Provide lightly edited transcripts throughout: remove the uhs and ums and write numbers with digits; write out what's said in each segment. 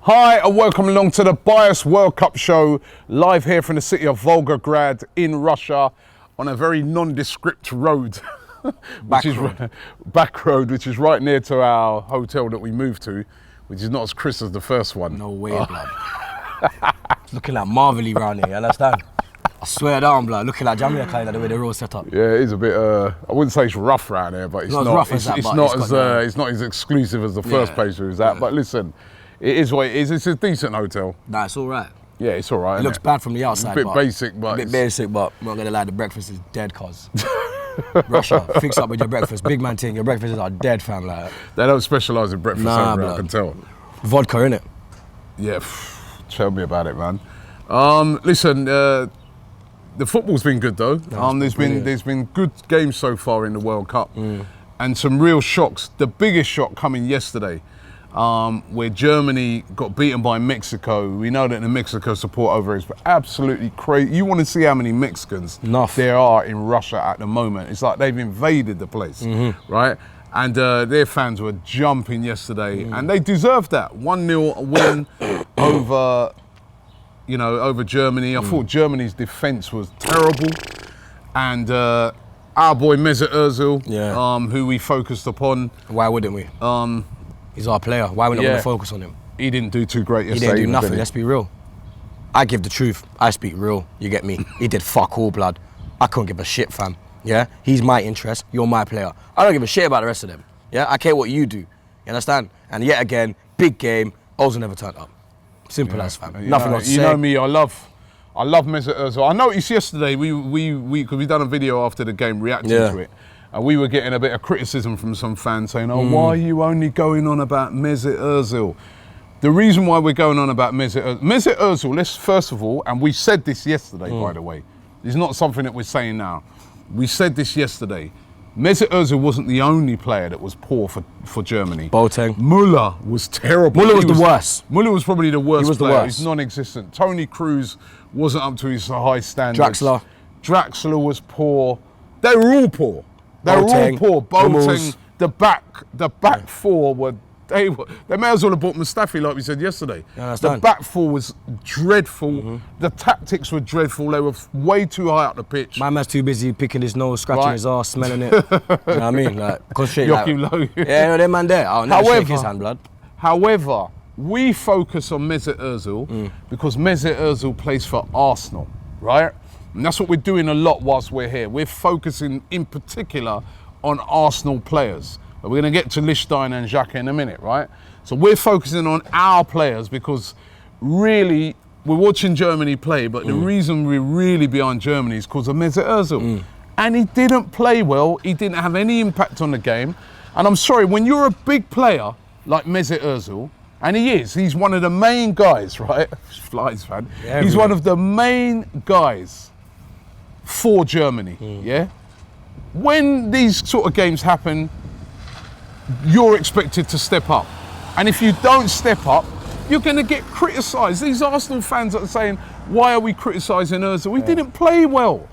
Hi and welcome along to the Bias World Cup show, live here from the city of Volgograd in Russia on a very nondescript road, back road, which is right near to our hotel that we moved to, which is not as crisp as the first one. No way, blood. It's looking like marvelly round here, you understand? I swear down, blood, looking like Jamaica, like the way they're all set up. Yeah, it is a bit, I wouldn't say it's rough around here, but it's not as exclusive as the first place we was at, but listen, it is what it is. It's a decent hotel. Nah, it's all right. Yeah, it's all right. It looks bad from the outside. It's a bit basic, but I'm not gonna lie, the breakfast is dead, cuz. Russia, fix up with your breakfast. Big man thing, your breakfasts are dead, fam. Like. They don't specialise in breakfast over here, I can tell. Vodka, innit? Yeah, tell me about it, man. Listen, the football's been good though. There's been good games so far in the World Cup, and some real shocks. The biggest shock coming yesterday, where Germany got beaten by Mexico. We know that the Mexico support over is absolutely crazy. You want to see how many Mexicans there are in Russia at the moment. It's like they've invaded the place, right? And their fans were jumping yesterday, and they deserved that. 1-0 win over Germany. I thought Germany's defence was terrible, and our boy Mesut Özil, who we focused upon. Why wouldn't we? He's our player. Why are we not going to focus on him? He didn't do too great yesterday. He didn't do nothing, let's be real. I give the truth. I speak real, you get me? He did fuck all, blood. I couldn't give a shit, fam. Yeah? He's my interest, you're my player. I don't give a shit about the rest of them. Yeah? I care what you do. You understand? And yet again, big game, Ozil never turned up. Simple as, fam. Nothing else to say. You know me, I love Mesut Özil. I noticed yesterday, because we done a video after the game reacting to it, and we were getting a bit of criticism from some fans saying, why are you only going on about Mesut Özil? The reason why we're going on about Mesut Özil, let's first of all, and we said this yesterday, by the way, it's not something that we're saying now. We said this yesterday. Mesut Özil wasn't the only player that was poor for Germany. Boateng. Müller was terrible. Müller was the worst. Müller was probably the worst He was player. the worst. He's non-existent. Toni Kroos wasn't up to his high standards. Draxler was poor. They were all poor. They were all poor. Boateng, the back four were. They may as well have bought Mustafi, like we said yesterday. The back four was dreadful. The tactics were dreadful. They were way too high up the pitch. My man's too busy picking his nose, scratching his ass, smelling it. You know what I mean? Like, concentrate. That man there. I'll never shake his hand, blood. However, we focus on Mesut Özil because Mesut Özil plays for Arsenal, right? And that's what we're doing a lot whilst we're here. We're focusing in particular on Arsenal players. But we're going to get to Lichtsteiner and Xhaka in a minute, right? So we're focusing on our players because really we're watching Germany play, but the reason we're really behind Germany is because of Mesut Özil. And he didn't play well. He didn't have any impact on the game. And I'm sorry, when you're a big player like Mesut Özil, and he's one of the main guys, right? Flies, fan. Yeah, he's one of the main guys for Germany, yeah? When these sort of games happen, you're expected to step up. And if you don't step up, you're going to get criticised. These Arsenal fans are saying, why are we criticising Özil? He didn't play well.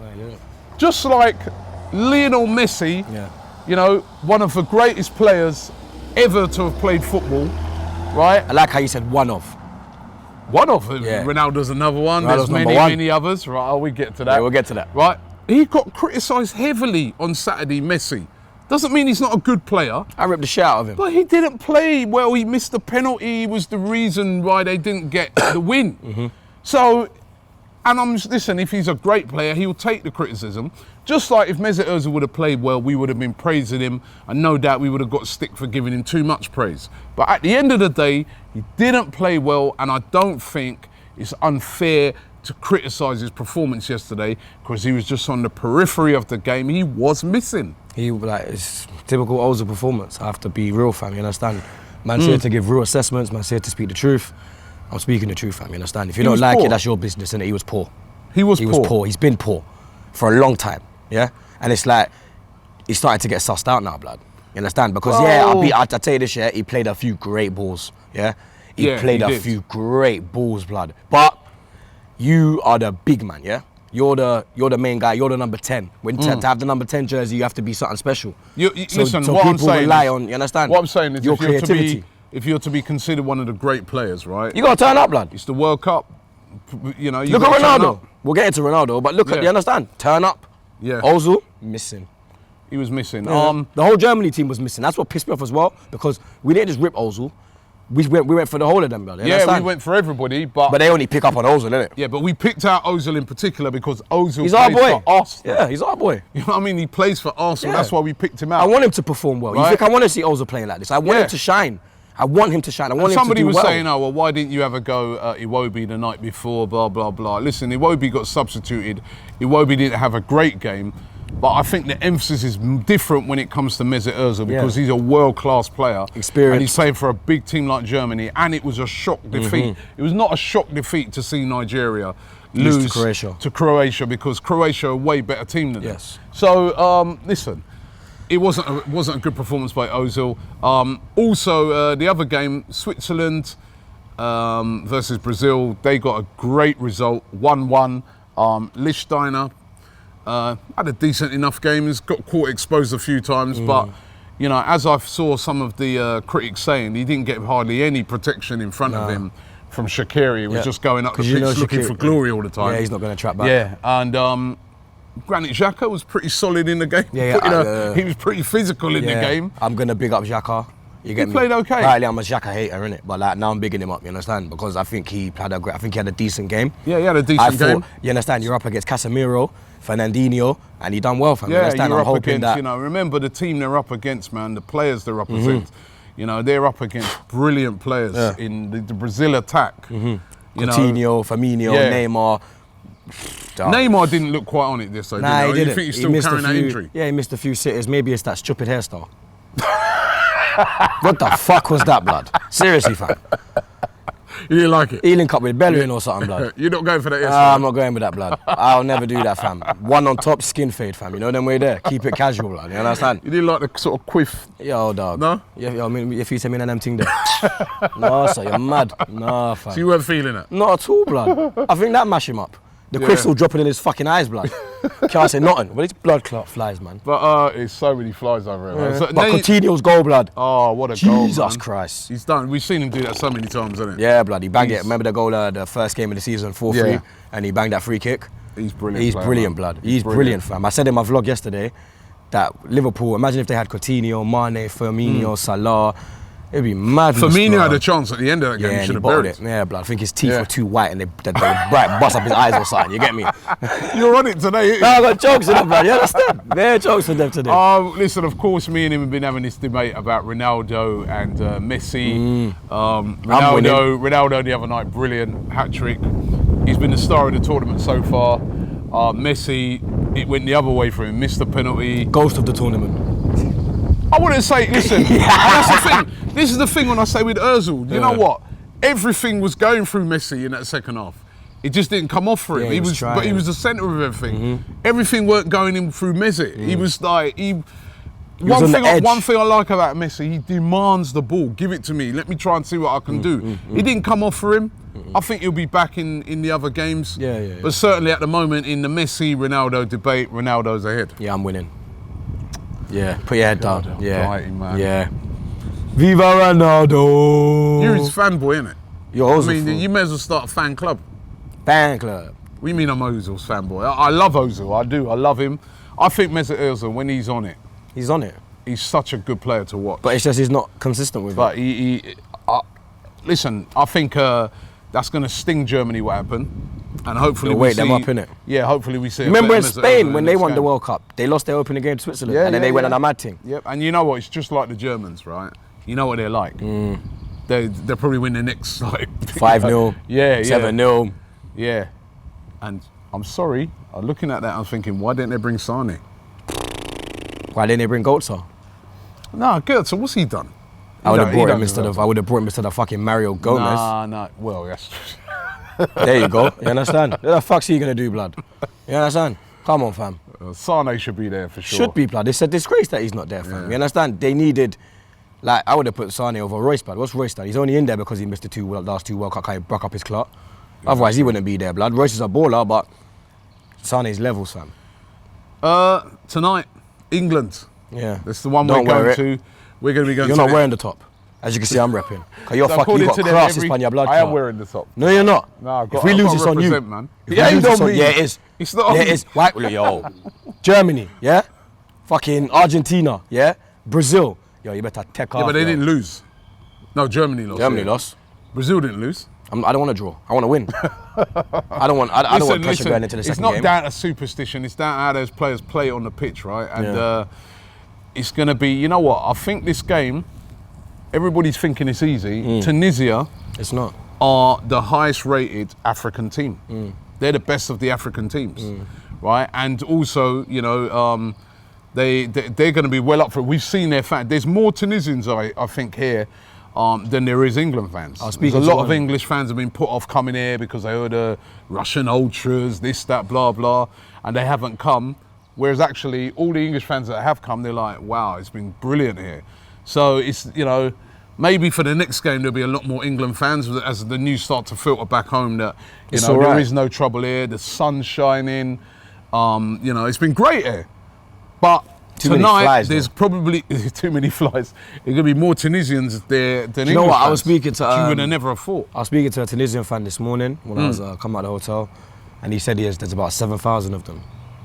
Just like Lionel Messi, you know, one of the greatest players ever to have played football, right? I like how you said one of. One of them. Ronaldo's another one. There's many others. Right, we get to that. Yeah, we'll get to that. Right. He got criticised heavily on Saturday, Messi. Doesn't mean he's not a good player. I ripped the shit out of him. But he didn't play well. He missed the penalty. He was the reason why they didn't get the win. So, and listen, if he's a great player, he'll take the criticism. Just like if Mesut Özil would have played well, we would have been praising him, and no doubt we would have got stick for giving him too much praise. But at the end of the day, he didn't play well, and I don't think it's unfair to criticise his performance yesterday because he was just on the periphery of the game. He was missing. It's typical Ozil performance. I have to be real, fam, you understand? Man's here to give real assessments, man's here to speak the truth. I'm speaking the truth, fam, you understand? If you don't like it, that's your business, innit? He was poor. He was poor. He's been poor for a long time, yeah? And it's like, he's starting to get sussed out now, blood. You understand? Because, I'll tell you this, he played a few great balls, yeah? He played a few great balls, blood. But you are the big man, yeah? You're the main guy. You're the number 10. When to have the number 10 jersey, you have to be something special. Listen, so what I'm people saying rely on. You understand? What I'm saying is, your creativity. if you're to be considered one of the great players, right? You got to turn up, blood. It's the World Cup. You know, look at Ronaldo. We'll get into Ronaldo, but look at, you understand? Turn up. Yeah. Ozil, missing. He was missing. Yeah. The whole Germany team was missing. That's what pissed me off as well, because we didn't just rip Ozil. We went for the whole of them, brother. We went for everybody, but they only pick up on Ozil, innit? Yeah, but we picked out Ozil in particular because Ozil he's our plays boy. for Arsenal. Yeah, he's our boy. You know what I mean? He plays for Arsenal. That's why we picked him out. I want him to perform well. Right? You think I want to see Ozil playing like this? I want him to shine. I want him to shine. I want him to do well. Somebody was saying, oh, well, why didn't you have a go at Iwobi the night before, blah, blah, blah. Listen, Iwobi got substituted. Iwobi didn't have a great game. But I think the emphasis is different when it comes to Mesut Özil because he's a world-class player. Experience. And he's playing for a big team like Germany. And it was a shock defeat. It was not a shock defeat to see Nigeria lose to Croatia because Croatia are a way better team than them. So, listen, it wasn't a good performance by Özil. Also, the other game, Switzerland versus Brazil, they got a great result, 1-1. Lichtsteiner had a decent enough game. He's got caught exposed a few times, but you know, as I saw some of the critics saying, he didn't get hardly any protection in front of him from Shaqiri. He was just going up the pitch looking for glory all the time. Yeah, he's not going to trap back. Yeah, and Granit Xhaka was pretty solid in the game. He was pretty physical in the game. I'm going to big up Xhaka. You get me? He played okay. Rightly, I'm a Xhaka hater, innit? But like now I'm bigging him up, you understand? Because I think he had a decent game. Yeah, he had a decent game. You understand? You're up against Casemiro, Fernandinho, and he done well for me. Yeah, you understand? you're I'm up hoping against, that. you know, remember the team they're up against, man, the players they're up against. You know, they're up against brilliant players in the Brazil attack. Coutinho, Firmino, Neymar. Neymar didn't look quite on it this time. Nah, he didn't. You think he's still carrying that injury? Yeah, he missed a few sitters. Maybe it's that stupid hairstyle. What the fuck was that, blood? Seriously, fam. You didn't like it? He linked up with Bellerin or something, blood. You're not going for that? I'm not going with that, blood. I'll never do that, fam. One on top, skin fade, fam. You know them way there. Keep it casual, blood. You understand? You didn't like the sort of quiff? Yo, dog. No? Yo, I mean, if you tell me them thing there. No, sir, you're mad. No, fam. So you weren't feeling it? Not at all, blood. I think that mash him up. The crystal dropping in his fucking eyes, blood. Can't say nothing. Well, it's blood clot flies, man. But it's so many flies over here, man. So but Coutinho's goal, blood. Oh, what a goal, Jesus Christ. He's done. We've seen him do that so many times, hasn't it? Yeah, blood. He banged it. Remember the goal, the first game of the season, 4-3, and he banged that free kick? He's brilliant. He's brilliant, blood. He's brilliant, fam. I said in my vlog yesterday that Liverpool, imagine if they had Coutinho, Mane, Firmino, Salah. It'd be mad. Firmino had a chance at the end of that game. He should have buried it. Yeah, blood. I think his teeth were too white and they bust up his eyes or something. You get me? You're on it today, ain't you? No, I got jokes in them, blood. You understand? Bare jokes for them today. Listen, of course, me and him have been having this debate about Ronaldo and Messi. Ronaldo the other night, brilliant hat-trick. He's been the star of the tournament so far. Messi, it went the other way for him. Missed the penalty. Ghost of the tournament. I wouldn't say, listen, that's the thing. This is the thing when I say with Özil, you know what? Everything was going through Messi in that second half. It just didn't come off for him. He was but he was the centre of everything. Everything weren't going in through Messi. He was like, one thing I like about Messi, he demands the ball. Give it to me. Let me try and see what I can do. It didn't come off for him. I think he'll be back in the other games. But certainly at the moment in the Messi-Ronaldo debate, Ronaldo's ahead. Yeah, I'm winning. Yeah, put your head down. Yeah, fighting, man. Yeah. Viva Ronaldo! You're his fanboy, innit? You're Ozil. I mean, you may as well start a fan club. Fan club. What do you mean I'm Ozil's fanboy? I love Özil, I do. I love him. I think Mesut Özil, when he's on it, he's such a good player to watch. But it's just he's not consistent with it. But listen, I think that's going to sting Germany what happened. And hopefully wake them up, innit? Yeah, hopefully we see. Remember in Spain when they won the World Cup, they lost their opening game to Switzerland, and then they went on a mad thing. Yep, and you know what? It's just like the Germans, right? You know what they're like. They'll probably win the next like 5-0, 7-0. Yeah, and I'm sorry, I'm looking at that, I'm thinking, why didn't they bring Sane? Why didn't they bring Götze? No, Götze, what's he done? I would have brought him instead of fucking Mario Gomez. Nah, well, yes. There you go. You understand? What the fuck's he gonna do, blood? You understand? Come on, fam. Sane should be there for sure. Should be, blood. It's a disgrace that he's not there, fam. You understand? They needed, like, I would have put Sane over Royce, blood. What's Royce done? He's only in there because he missed the last two World Cup. He broke up his clot. Otherwise, he wouldn't be there, blood. Royce is a baller, but Sane's levels, fam. Tonight, England. Yeah. That's the one we're going to. We're going to be going. You're not wearing the top. As you can see, I'm repping. Cause you're So fucking, you according got to them, crosses on your blood I am clot. wearing the top. No, you're not. No, I've got, if we I've lose got this to on you, represent, man. If Yeah, we lose it's this on on, me. yeah, it is. It's not on Yeah, it me. is. Why? Yo, Germany, yeah? Fucking Argentina, yeah? Brazil. Yo, you better take off. Yeah, but they yo. didn't lose. No, Germany lost. Germany yeah. lost. Brazil didn't lose. I don't want to draw. I want to win. I don't want pressure going into the second game. It's not down to superstition. It's down to how those players play on the pitch, right? And it's going to be, you know what? I think this game, everybody's thinking it's easy. Tunisia It's not. are the highest rated African team. They're the best of the African teams, right? And also, you know, they're going to be well up for it. We've seen their fans. There's more Tunisians, I think, here than there is England fans. There's a lot of English fans have been put off coming here because they heard Russian ultras, this, that, blah, blah, and they haven't come. Whereas actually, all the English fans that have come, they're like, wow, it's been brilliant here. So it's, you know, maybe for the next game there'll be a lot more England fans as the news start to filter back home that, you know, there is no trouble here, the sun's shining, you know, it's been great here. But tonight, there's probably too many flies. There's going to be more Tunisians there than English You know what? fans, I was speaking to. you would have never have thought. I was speaking to a Tunisian fan this morning when I was coming out of the hotel, and he said there's about 7,000 of them.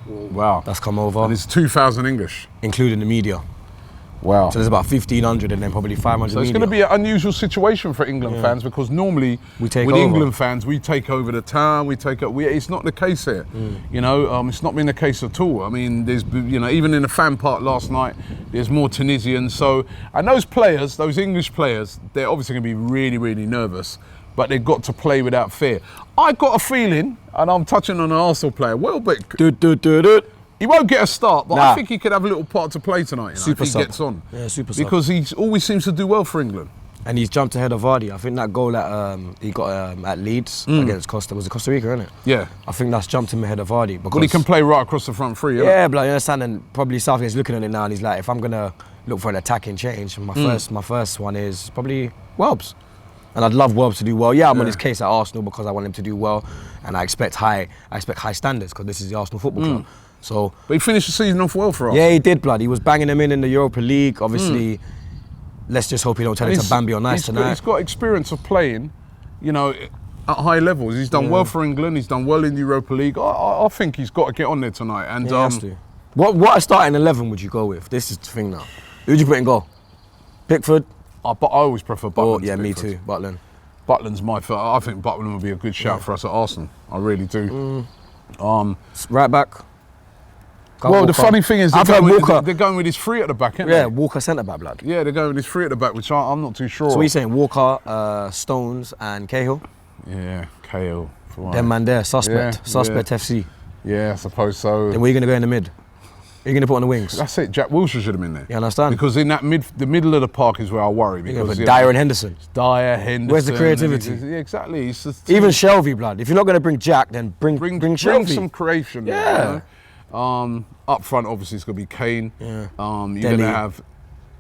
Wow. That's come over. And it's 2,000 English. Including the media. Wow. So there's about 1,500 and then probably 500 So it's going to be an unusual situation for England fans because normally with England fans we take over the town, it's not the case here. You know, it's not been the case at all. I mean, there's, you know, even in the fan park last night, there's more Tunisians. So, and those players, those English players, they're obviously going to be really, really nervous, but they've got to play without fear. I got a feeling, and I'm touching on an Arsenal player, Welbeck. He won't get a start, but I think he could have a little part to play tonight, you know, if he gets on. Yeah, super sub. Because he always seems to do well for England. And he's jumped ahead of Vardy. I think that goal that he got at Leeds against Costa, was it Costa Rica, innit? Yeah. I think that's jumped him ahead of Vardy. But he can play right across the front three, yeah, but you understand, and probably Southgate's looking at it now and he's like, if I'm going to look for an attacking change, my first one is probably Welbs. And I'd love Welbs to do well. Yeah, I'm on his case at Arsenal because I want him to do well, and I expect high standards because this is the Arsenal Football Club. So, but he finished the season off well for us. Yeah, he did, blood. He was banging them in the Europa League. Obviously, let's just hope he don't turn into Bambi on Ice tonight. He's got experience of playing, you know, at high levels. He's done well for England. He's done well in the Europa League. I think he's got to get on there tonight. And he has to. What starting 11 would you go with? This is the thing now. Who'd you put in goal? Pickford? But I always prefer Butland. Yeah, me too. Butland. Butland's my favorite. I think Butland would be a good shout for us at Arsenal. I really do. Right back. Well, the funny thing is they're going with his three at the back, aren't they? Yeah, Walker centre back, blood. Yeah, they're going with his three at the back, which I'm not too sure. So what are you saying? Walker, Stones, and Cahill? Yeah, Cahill. Them man there, suspect FC. Yeah, I suppose so. Then where are you going to go in the mid? Who are you going to put on the wings? That's it. Jack Wilshere should have been there. You understand? Because in that the middle of the park is where I worry. Because Dyer and Henderson. Dyer, Henderson. Where's the creativity? Yeah, exactly. It's just, even Shelby, blood. If you're not going to bring Jack, then bring Shelby. Bring some creation. Yeah. You know? Up front, obviously, it's going to be Kane. Yeah. You're going to have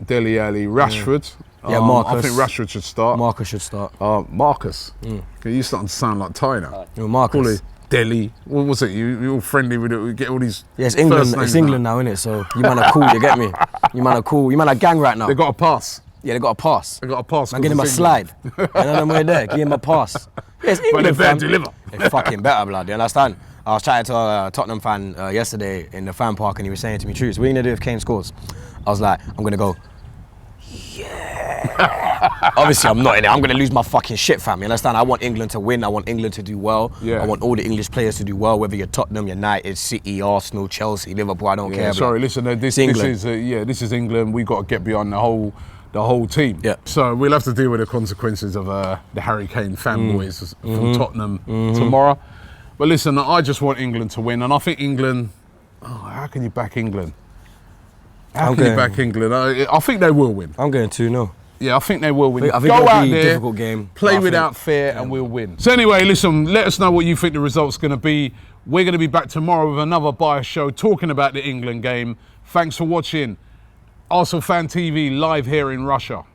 Dele Alli, Rashford. Yeah, Marcus. I think Rashford should start. Marcus should start. Marcus. You starting to sound like Ty now. Marcus. Deli. What was it? You're all friendly with it. We get all these. Yeah, it's England. It's England now, isn't it? So you man are cool. You get me? You man are cool. You man are gang right now. They got a pass. Yeah, they got a pass. They got a pass. Man, give him a slide. And then we're there. Give him a pass. Yeah, it's England. But they better deliver. They're fucking better, blood. You understand? I was chatting to a Tottenham fan yesterday in the fan park, and he was saying to me, "Troopz, what are you gonna do if Kane scores?" I was like, "I'm gonna go." Yeah. Obviously, I'm not in it. I'm going to lose my fucking shit, fam. You understand? I want England to win. I want England to do well. Yeah. I want all the English players to do well, whether you're Tottenham, United, City, Arsenal, Chelsea, Liverpool. I don't care. Sorry, listen. This is England. We got to get behind the whole team. Yeah. So we'll have to deal with the consequences of the Harry Kane fanboys from Tottenham tomorrow. But listen, I just want England to win, and I think England. Oh, how can you back England? How can you back England? I think they will win. I'm going 2-0. Yeah, I think they will win. I think Go out be there, a difficult game, play without fear, and we'll win. So anyway, listen, let us know what you think the result's going to be. We're going to be back tomorrow with another bias show talking about the England game. Thanks for watching. ArsenalFanTV live here in Russia.